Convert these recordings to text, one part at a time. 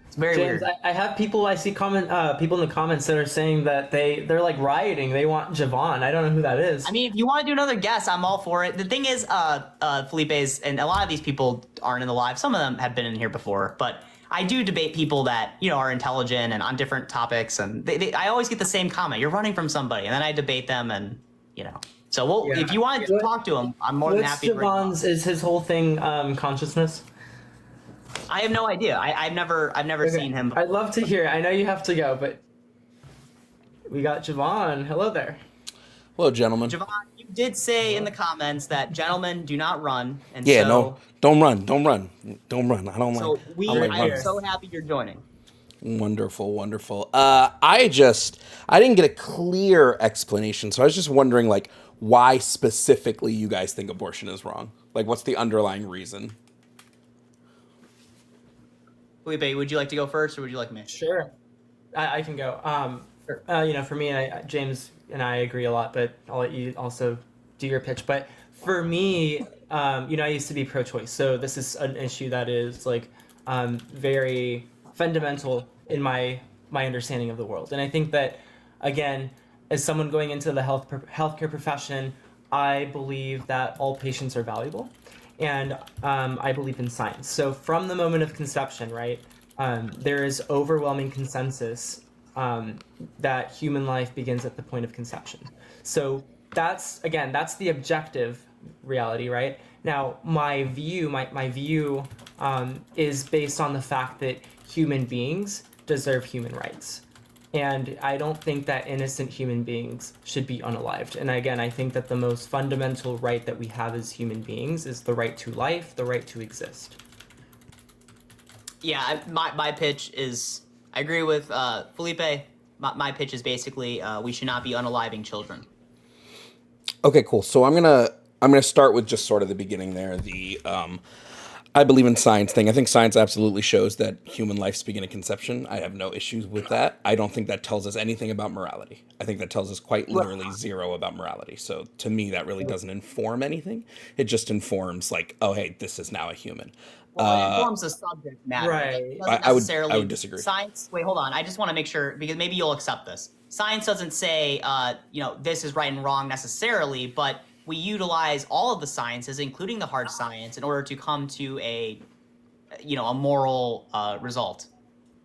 It's very James, weird. I have people I see people in the comments that are saying that they're like rioting. They want Javon. I don't know who that is. I mean, if you want to do another guess, I'm all for it. The thing is, Felipe's, and a lot of these people aren't in the live. Some of them have been in here before, but I do debate people that, are intelligent and on different topics. And I always get the same comment. You're running from somebody. And then I debate them and, So if you want to talk to him, I'm more than happy to bring him Javon's, is his whole thing consciousness? I have no idea. I've never seen him before. I'd love to hear it. I know you have to go, but we got Javon. Hello there. Hello, gentlemen. Javon, you did say in the comments that gentlemen do not run. And Yeah, so, no, don't run. I don't So like I am so happy you're joining. Wonderful. I didn't get a clear explanation, so I was just wondering, like, why specifically you guys think abortion is wrong? Like, what's the underlying reason? Felipe, would you like to go first, or would you like me? Sure, I can go. For me, and James and I agree a lot, but I'll let you also do your pitch. But for me, I used to be pro-choice, so this is an issue that is like very fundamental in my understanding of the world. And I think that, again, as someone going into the healthcare profession, I believe that all patients are valuable. And I believe in science. So from the moment of conception, right, there is overwhelming consensus that human life begins at the point of conception. So that's the objective reality, right? Now, my view is based on the fact that human beings deserve human rights. And I don't think that innocent human beings should be unalived. And again, I think that the most fundamental right that we have as human beings is the right to life, the right to exist. Yeah, my pitch is, I agree with Felipe. My pitch is basically we should not be unaliving children. Okay, cool. So I'm gonna start with just sort of the beginning there. I believe in science thing. I think science absolutely shows that human lives begin at conception. I have no issues with that. I don't think that tells us anything about morality. I think that tells us quite literally zero about morality. So to me, that really doesn't inform anything. It just informs like, oh, hey, this is now a human. Well, it informs the subject matter. Right. I would disagree. Science. Wait, hold on. I just want to make sure, because maybe you'll accept this. Science doesn't say, this is right and wrong necessarily, but we utilize all of the sciences, including the hard science, in order to come to a moral result.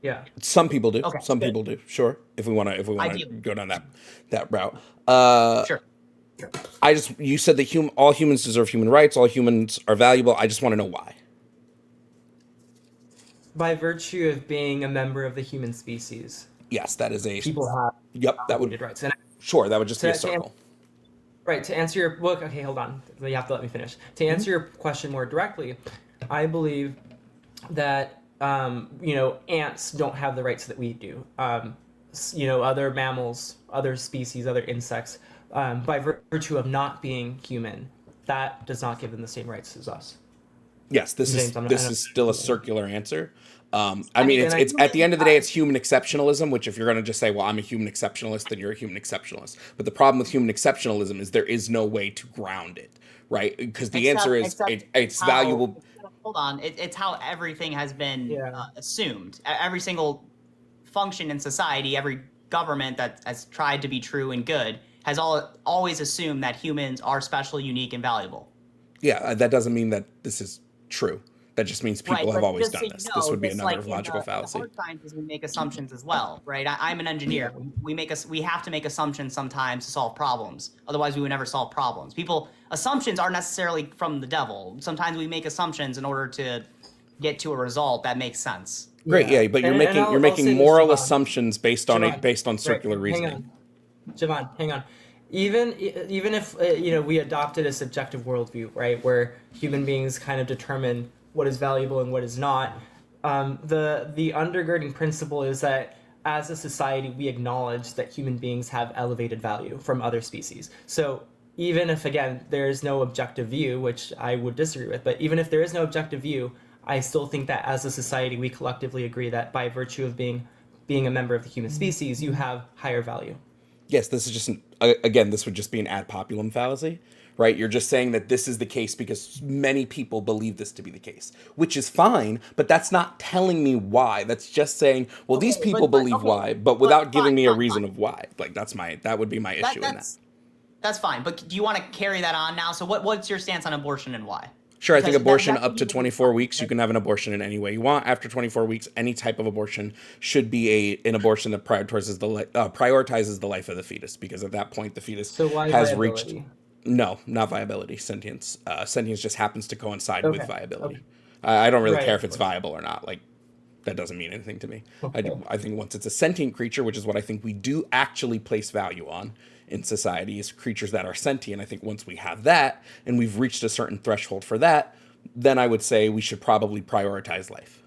Yeah. Some people do. Okay, Some good. people do. Sure. If we want to Ideally. go down that route. Sure. You said that all humans deserve human rights. All humans are valuable. I just want to know why. By virtue of being a member of the human species, Yes, that is a. people have Yep, that would. rights. And Sure, that would just be a circle. right, to answer your book, okay, hold on. You have to let me finish. To answer your question more directly, I believe that ants don't have the rights that we do. Other mammals, other species, other insects, by virtue of not being human, that does not give them the same rights as us. Yes, this James, is still a circular answer. I mean, it's at the end of the day, it's human exceptionalism, which if you're going to just say, well, I'm a human exceptionalist, then you're a human exceptionalist. But the problem with human exceptionalism is there is no way to ground it, right? Because the answer is it's valuable. Hold on. It's how everything has been assumed. Every single function in society, every government that has tried to be true and good has always assumed that humans are special, unique, and valuable. Yeah, that doesn't mean that this is true. That just means people have always done this. This would be another logical fallacy. In the hard sciences, we make assumptions as well, right? I'm an engineer. We have to make assumptions sometimes to solve problems. Otherwise, we would never solve problems. Assumptions aren't necessarily from the devil. Sometimes we make assumptions in order to get to a result that makes sense. Great, yeah, but you're making moral assumptions based on circular reasoning. Javon, hang on. Even if we adopted a subjective worldview, right, where human beings kind of determine what is valuable and what is not, the undergirding principle is that as a society we acknowledge that human beings have elevated value from other species. So even if, again, there is no objective view, which I would disagree with, but even if there is no objective view, I still think that as a society we collectively agree that by virtue of being a member of the human species, you have higher value. Yes, this is just this would just be an ad populum fallacy, right? You're just saying that this is the case because many people believe this to be the case, which is fine, but that's not telling me why. That's just saying, well, these Okay, people believe okay, why, but but without giving fine, me a fine, reason fine. of why. Like that would be my That issue in that. that's fine. But do you want to carry that on now? So what's your stance on abortion and why? Sure, I think Because abortion that could up be to really 24 fun, weeks, you right? can have an abortion in any way you want. After 24 weeks, any type of abortion should be an abortion that prioritizes the life of the fetus, because at that point the fetus So why has reached. viability? No, not viability. Sentience. Sentience just happens to coincide with Okay. Okay. viability. I don't really Right, care if of it's course. viable or not. Like, that doesn't mean anything to me. Okay. I think once it's a sentient creature, which is what I think we do actually place value on in society, is creatures that are sentient. I think once we have that and we've reached a certain threshold for that, then I would say we should probably prioritize life.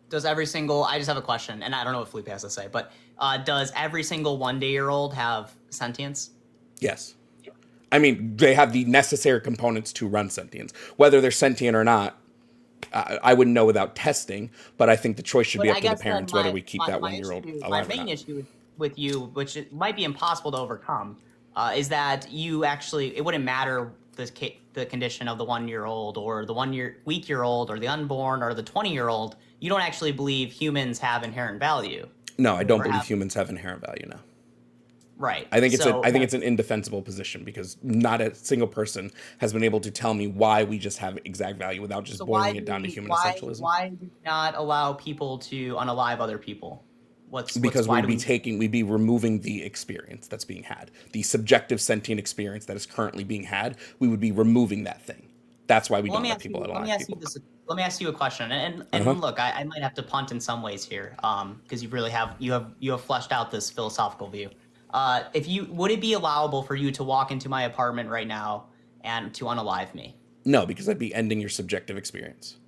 Does every single, I just have a question, and I don't know what Felipe has to say, but does every single 1-day-year-old have sentience? Yes. I mean, they have the necessary components to run sentience. Whether they're sentient or not, I wouldn't know without testing, but I think the choice should But be up I to the guess then parents whether we keep that my 1-year-old issue, my alive or main not. issue with you, which it might be impossible to overcome, is that you actually, it wouldn't matter the condition of the 1-year-old or the week-year-old or the unborn or the 20-year-old. You don't actually believe humans have inherent value. No, I don't Or believe have, humans have inherent value now. right. I think So it's an indefensible position, because not a single person has been able to tell me why we just have exact value without just so boiling it down to human essentialism. why do we not allow people to unalive other people? Because Why do we? we'd be removing the experience that's being had, the subjective sentient experience that is currently being had. We would be removing that thing. That's why we Well, don't let people let me alive ask you people. this. Let me ask you a question. Uh-huh. And look, I might have to punt in some ways here, because you have fleshed out this philosophical view. If you would it be allowable for you to walk into my apartment right now and to unalive me? No, because I'd be ending your subjective experience.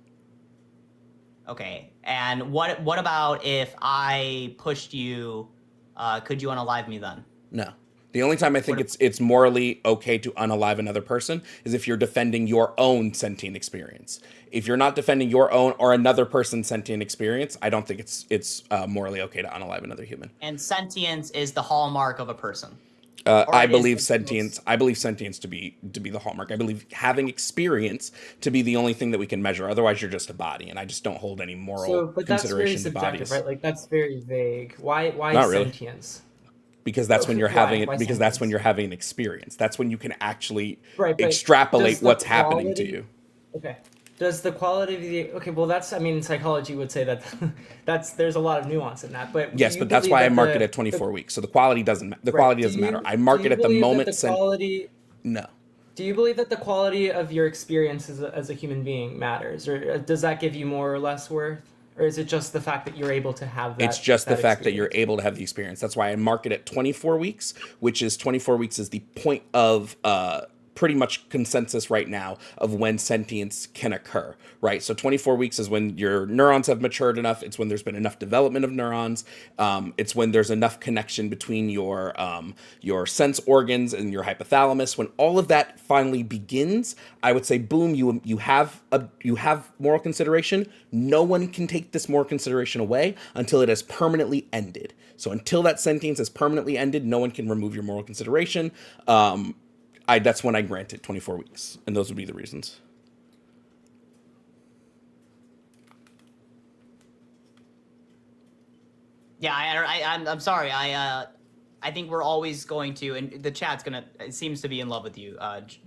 Okay. And what about if I pushed you? Could you unalive me then? No. The only time I think What? it's morally okay to unalive another person is if you're defending your own sentient experience. If you're not defending your own or another person's sentient experience, I don't think it's morally okay to unalive another human. And sentience is the hallmark of a person, or I it is believe the sentience. most. I believe sentience to be the hallmark. I believe having experience to be the only thing that we can measure. Otherwise, you're just a body, and I just don't hold any moral So, but that's very consideration to subjective, bodies. right? Like that's very vague. Why Not really, sentience? because that's when you're having Why? it. Why Because that's when sentience? you're having an experience. That's when you can actually Right, but does extrapolate the what's happening to quality you. okay. Does the quality of the okay, well that's I mean psychology would say that that's there's a lot of nuance in that. But do Yes, you but that's believe why I that mark it at the 24 weeks. So the quality doesn't. The right. quality doesn't matter. I Do mark it you at the believe that moment. the quality No. do you believe that the quality of your experience as a human being matters? Or does that give you more or less worth? Or is it just the fact that you're able to have It's just the that fact that you're experience? able to have the experience. That's why I mark it at 24 weeks, which is 24 weeks is the point of pretty much consensus right now of when sentience can occur, right? So 24 weeks is when your neurons have matured enough. It's when there's been enough development of neurons. It's when there's enough connection between your sense organs and your hypothalamus. When all of that finally begins, I would say, boom, you have moral consideration. No one can take this moral consideration away until it has permanently ended. So until that sentience is permanently ended, no one can remove your moral consideration. That's when I grant it 24 weeks, and those would be the reasons. Yeah, I'm sorry. I think we're always going to, and the chat's gonna. It seems to be in love with you,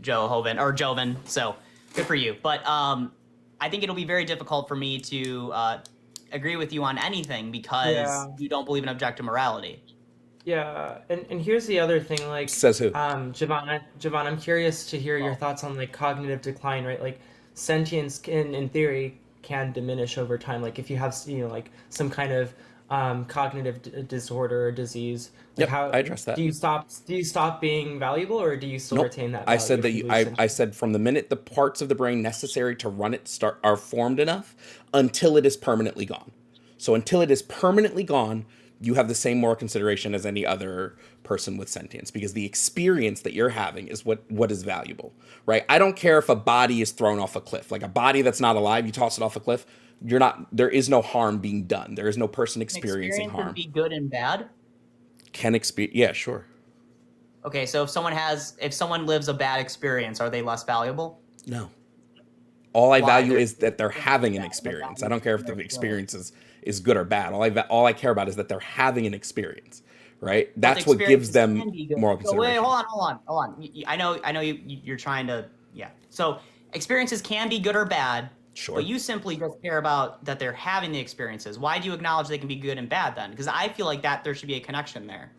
Joe Hoven or Joven. So good for you. But I think it'll be very difficult for me to agree with you on anything because Yeah. you don't believe in objective morality. Yeah, and here's the other thing, like, Says who? Javon, I'm curious to hear your Well, thoughts on like cognitive decline, right? Like, sentience in theory can diminish over time. Like, if you have, like some kind of cognitive disorder or disease, like Yep, how I addressed that. do you stop being valuable, or do you still Nope. retain that I value said that if you lose I sentience? said from the minute the parts of the brain necessary to run it are formed enough until it is permanently gone. So until it is permanently gone, you have the same moral consideration as any other person with sentience, because the experience that you're having is what is valuable, right? I don't care if a body is thrown off a cliff, like a body that's not alive, you toss it off a cliff. there is no harm being done. There is no person Can experiencing experiences harm. be good and bad? Yeah, sure. Okay, so if someone lives a bad experience, are they less valuable? No. All I Why? value is that they're having an What experience. I value don't care is if their the experience? experience is good or bad. All I care about is that they're having an experience, right? But the That's what gives experiences them can be good. moral So wait, consideration. hold on. I know you're trying to, yeah. So experiences can be good or bad, but Sure. you simply just care about that they're having the experiences. Why do you acknowledge they can be good and bad then? Because I feel like that there should be a connection there.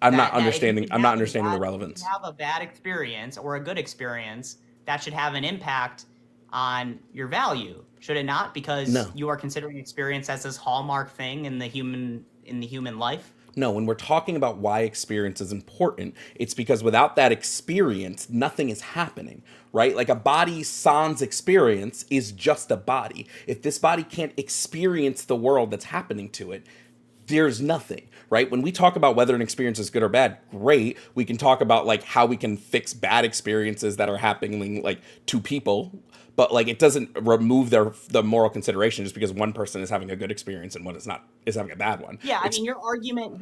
That if you can I'm not have understanding the relevance. a bad experience or a good experience, that should have an impact on your value, should it not? Because No. you are considering experience as this hallmark thing in the human life. No, when we're talking about why experience is important, it's because without that experience, nothing is happening, right? Like a body sans experience is just a body. If this body can't experience the world that's happening to it, there's nothing, right? When we talk about whether an experience is good or bad, great. We can talk about like how we can fix bad experiences that are happening like to people, but like it doesn't remove the moral consideration just because one person is having a good experience and one is having a bad one. Yeah, I It's mean your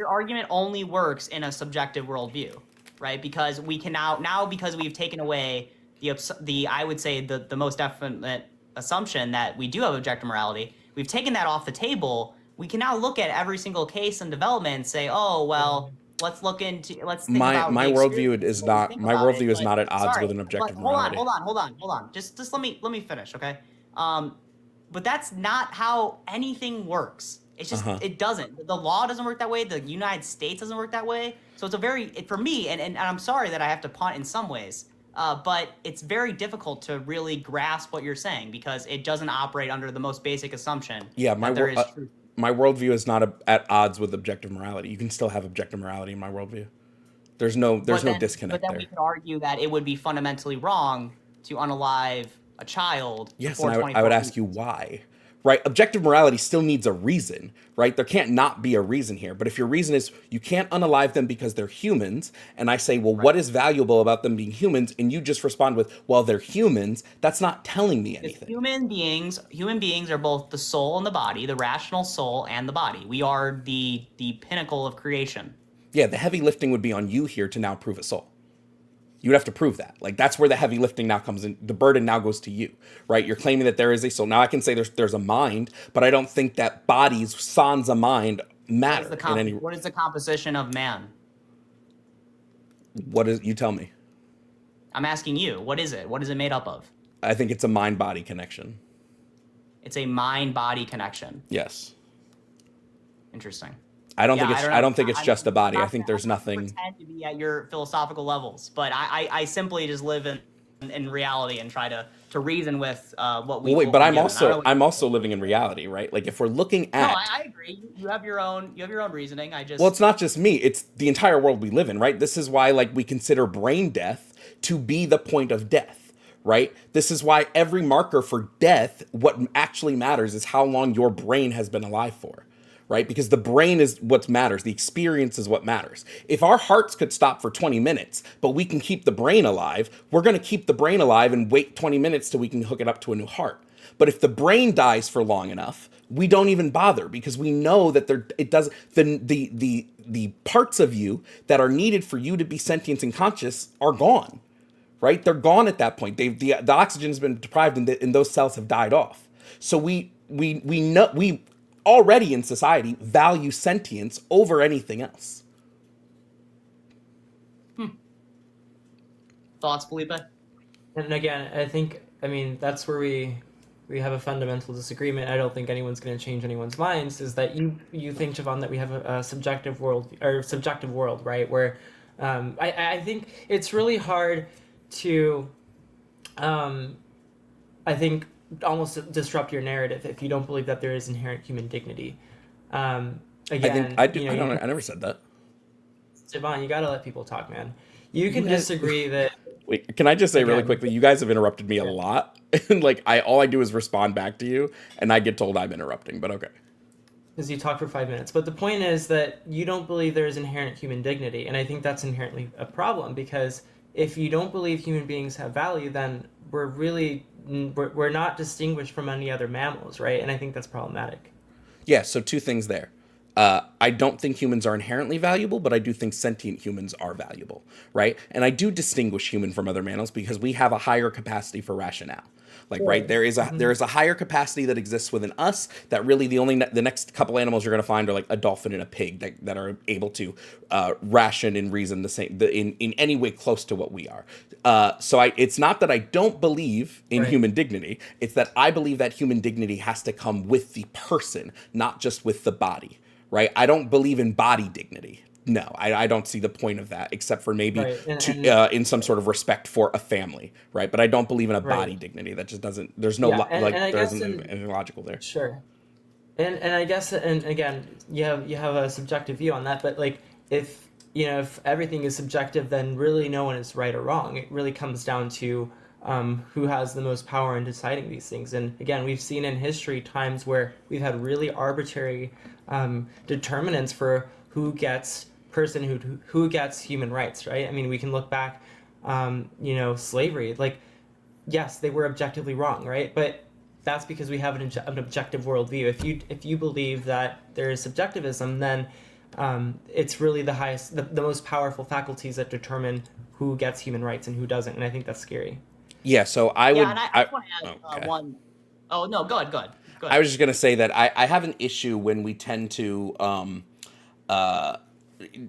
argument only works in a subjective worldview, right? Because we can now because we've taken away the I would say the most definite assumption that we do have objective morality. We've taken that off the table. We can now look at every single case and development and say, oh well, let's think about my the worldview experience is before we not think my about it. worldview is But not at odds sorry, with an but objective morality. hold on. Just let me finish, okay? But that's not how anything works. It's just Uh-huh. it doesn't. The law doesn't work that way. The United States doesn't work that way. So it's a for me, and I'm sorry that I have to punt in some ways, but it's very difficult to really grasp what you're saying because it doesn't operate under the most basic assumption Yeah, that there is truth. my worldview is not at odds with objective morality. You can still have objective morality in my worldview. There's no But disconnect then we there. could argue that it would be fundamentally wrong to unalive a child Yes, before and I would 24 ask you weeks. why. Right? Objective morality still needs a reason, right? There can't not be a reason here. But if your reason is you can't unalive them because they're humans, and I say, well, Right. what is valuable about them being humans? And you just respond with, well, they're humans, that's not telling me Because anything. human beings are both the soul and the body, the rational soul and the body. We are the pinnacle of creation. Yeah, the heavy lifting would be on you here to now prove a soul. You would have to prove that. Like that's where the heavy lifting now comes in. The burden now goes to you, right? You're claiming that there is a soul. Now I can say there's a mind, but I don't think that bodies sans a mind matter in any. What is the composition of man? What is you tell me? I'm asking you. What is it? What is it made up of? I think it's a mind body connection. It's a mind-body connection. Yes. Interesting. I don't Yeah, think it's don't I know. don't think it's just a body. I Not think to- there's I'm not to nothing. pretend to be at your philosophical levels, but I simply just live in reality and try to reason with what we. Well, wait, what but we're I'm given. I don't know also what I'm also living in reality, right? Like if we're looking No, at I agree. You have your own reasoning. I just well, it's not just me, it's the entire world we live in, right? This is why like we consider brain death to be the point of death, right? This is why every marker for death, what actually matters is how long your brain has been alive for, right? Because the brain is what matters. The experience is what matters. If our hearts could stop for 20 minutes, but we can keep the brain alive, we're going to keep the brain alive and wait 20 minutes till we can hook it up to a new heart. But if the brain dies for long enough, we don't even bother because we know that it does the parts of you that are needed for you to be sentient and conscious are gone, right? They're gone at that point. The oxygen has been deprived and those cells have died off. So we know we already in society value sentience over anything else. thoughts, Felipe. And again, I mean, that's where we have a fundamental disagreement. I don't think anyone's going to change anyone's minds. Is that you think, Javon, that we have a subjective world, right? Where I think it's really hard to, I think, almost disrupt your narrative if you don't believe that there is inherent human dignity. Again, I think I do. you know, I never said that. Javon, you got to let people talk, man. You can disagree that. Wait, can I just say really Again. quickly? You guys have interrupted me a lot, and like all I do is respond back to you, and I get told I'm interrupting. But okay. Because you talk for 5 minutes. But the point is that you don't believe there is inherent human dignity. And I think that's inherently a problem because if you don't believe human beings have value, then we're really we're not distinguished from any other mammals, right? And I think that's problematic. Yeah, so two things there. I don't think humans are inherently valuable, but I do think sentient humans are valuable, right? And I do distinguish human from other mammals because we have a higher capacity for rationale. Like, right, Right. there is a higher capacity that exists within us that really the next couple animals you're going to find are like a dolphin and a pig that are able to ration and reason in any way close to what we are. It's not that I don't believe in Right. human dignity. It's that I believe that human dignity has to come with the person, not just with the body, right? I don't believe in body dignity. No, I don't see the point of that, except for maybe Right. And in some sort of respect for a family, right? But I don't believe in a body right. dignity. That just doesn't. There's no Yeah. And I there guess isn't in anything logical there. sure. And I guess, and again, you have a subjective view on that, but like if if everything is subjective, then really no one is right or wrong. It really comes down to who has the most power in deciding these things. And again, we've seen in history times where we've had really arbitrary determinants for who gets personhood, who gets human rights, right? I mean, we can look back, slavery. Like, yes, they were objectively wrong, right? But that's because we have an objective worldview. If you believe that there is subjectivism, then it's really the most powerful faculties that determine who gets human rights and who doesn't. And I think that's scary. Yeah. So I Yeah, would. and I I just want to add okay. one. Oh no, go ahead, go ahead, go I ahead. was just gonna say that I have an issue when we tend to uh,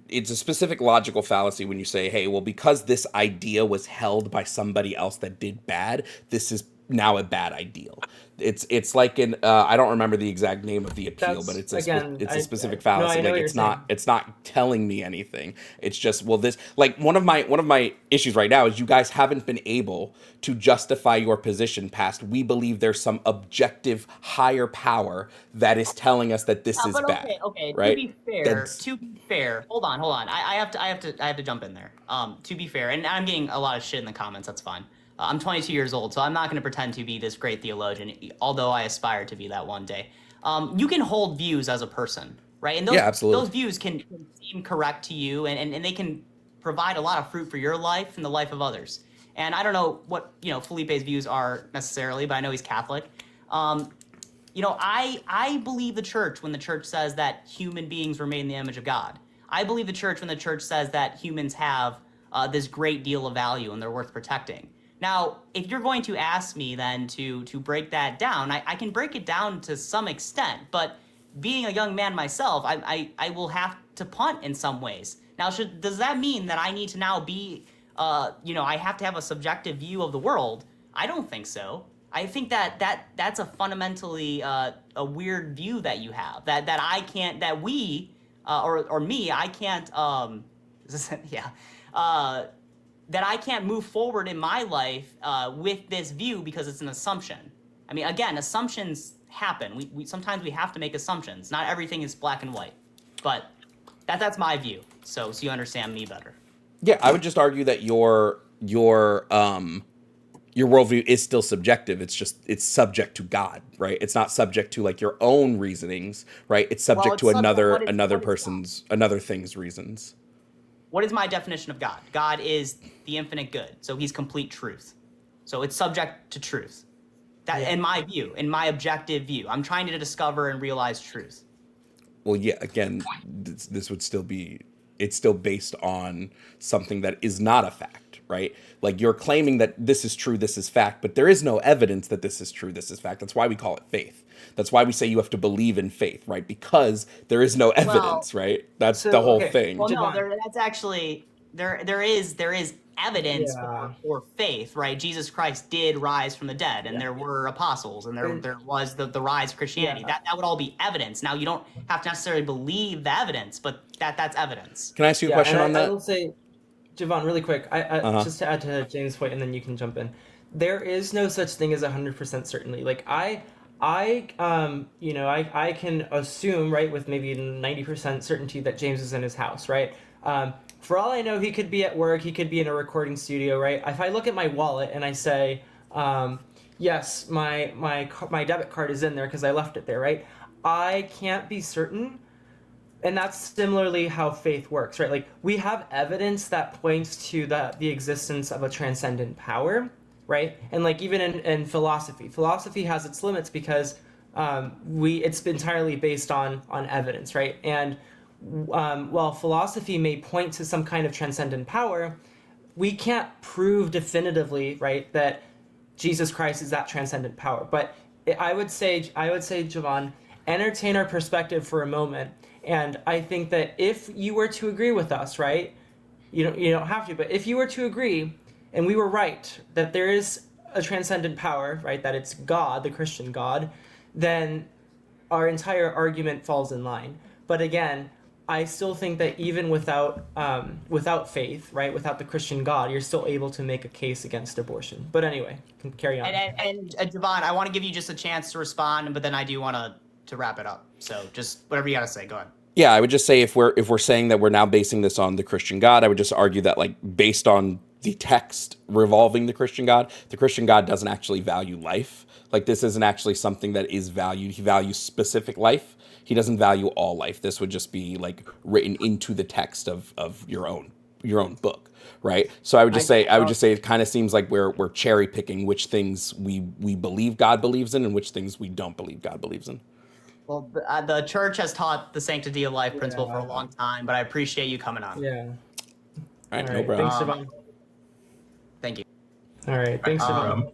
it's a specific logical fallacy when you say, hey, well, because this idea was held by somebody else that did bad, this is now a bad ideal. It's like in I don't remember the exact name of the appeal, but That's again, it's a I specific no, fallacy. I know Like what you're saying. it's not telling me anything. It's just, well, this, like, one of my issues right now is you guys haven't been able to justify your position past we believe there's some objective higher power that is telling us that this is But okay, bad, okay. right? That's To be fair, hold on. I have to jump in there. To be fair, and I'm getting a lot of shit in the comments. That's fine. I'm 22 years old, so I'm not going to pretend to be this great theologian, although I aspire to be that one day. You can hold views as a person, right? And yeah, those absolutely. views can seem correct to you, and they can provide a lot of fruit for your life and the life of others. And I don't know what Felipe's views are necessarily, but I know he's Catholic. Um, I believe the church when the church says that human beings were made in the image of God. I believe the church when the church says that humans have this great deal of value and they're worth protecting. Now, if you're going to ask me then to break that down, I can break it down to some extent, but being a young man myself, I will have to punt in some ways. Now, does that mean that I need to now be, I have to have a subjective view of the world? I don't think so. I think that's a fundamentally a weird view that you have that I can't that we or me I can't yeah that I can't move forward in my life with this view because it's an assumption. I mean, again, assumptions happen. We sometimes we have to make assumptions. Not everything is black and white, but that's my view. So you understand me better. Yeah, I would just argue that your worldview is still subjective. It's just it's subject to God, right? It's not subject to like your own reasonings, right? It's Well, subject it's to subject. another What is God? person's another thing's reasons. What is my definition of God? God is the infinite good. So he's complete truth. So it's subject to truth. That Yeah. in my view, in my objective view, I'm trying to discover and realize truth. Well, yeah, again, this would still be, it's still based on something that is not a fact, right? Like you're claiming that this is true, this is fact, but there is no evidence that this is true, this is fact. That's why we call it faith. That's why we say you have to believe in faith, right? Because there is no Well, evidence, right? That's the So whole okay, thing. well, no, Javon. that's actually there is evidence Yeah. for faith, right? Jesus Christ did rise from the dead, and Yeah. there were apostles, and And there was the rise of Christianity. yeah. That would all be evidence. Now you don't have to necessarily believe the evidence, but that's evidence. Can I ask you a Yeah, and question I, on I that? will say, Javon, really quick, I Uh-huh. just to add to James' point, and then you can jump in. There is no such thing as 100% certainty. Like I can assume, right, with maybe 90% certainty that James is in his house, right? For all I know, he could be at work, he could be in a recording studio, right? If I look at my wallet and I say, yes, my debit card is in there because I left it there, right? I can't be certain, and that's similarly how faith works, right? Like we have evidence that points to the existence of a transcendent power, right? And like even in philosophy has its limits because it's entirely based on evidence, right? And while philosophy may point to some kind of transcendent power, we can't prove definitively, right, that Jesus Christ is that transcendent power. But I would say, Javon, entertain our perspective for a moment. And I think that if you were to agree with us, right, you don't have to, but if you were to agree, and we were right that there is a transcendent power, right, that it's God, the Christian God, then our entire argument falls in line. But again, I still think that even without faith, right, without the Christian God, you're still able to make a case against abortion. But anyway, carry on. And Javon, I want to give you just a chance to respond, but then I do want to wrap it up. So just whatever you got to say, go ahead. Yeah, I would just say if we're saying that we're now basing this on the Christian God, I would just argue that like based on the text revolving the Christian God doesn't actually value life. Like this isn't actually something that is valued. He values specific life. He doesn't value all life. This would just be like written into the text of your own book, right? So I would just say it kind of seems like we're cherry picking which things we believe God believes in and which things we don't believe God believes in. Well, the church has taught the sanctity of life principle for a long time, but I appreciate you coming on. Yeah. All right, no problem. Thanks, Javon. Thank you. All right, thanks, Javon.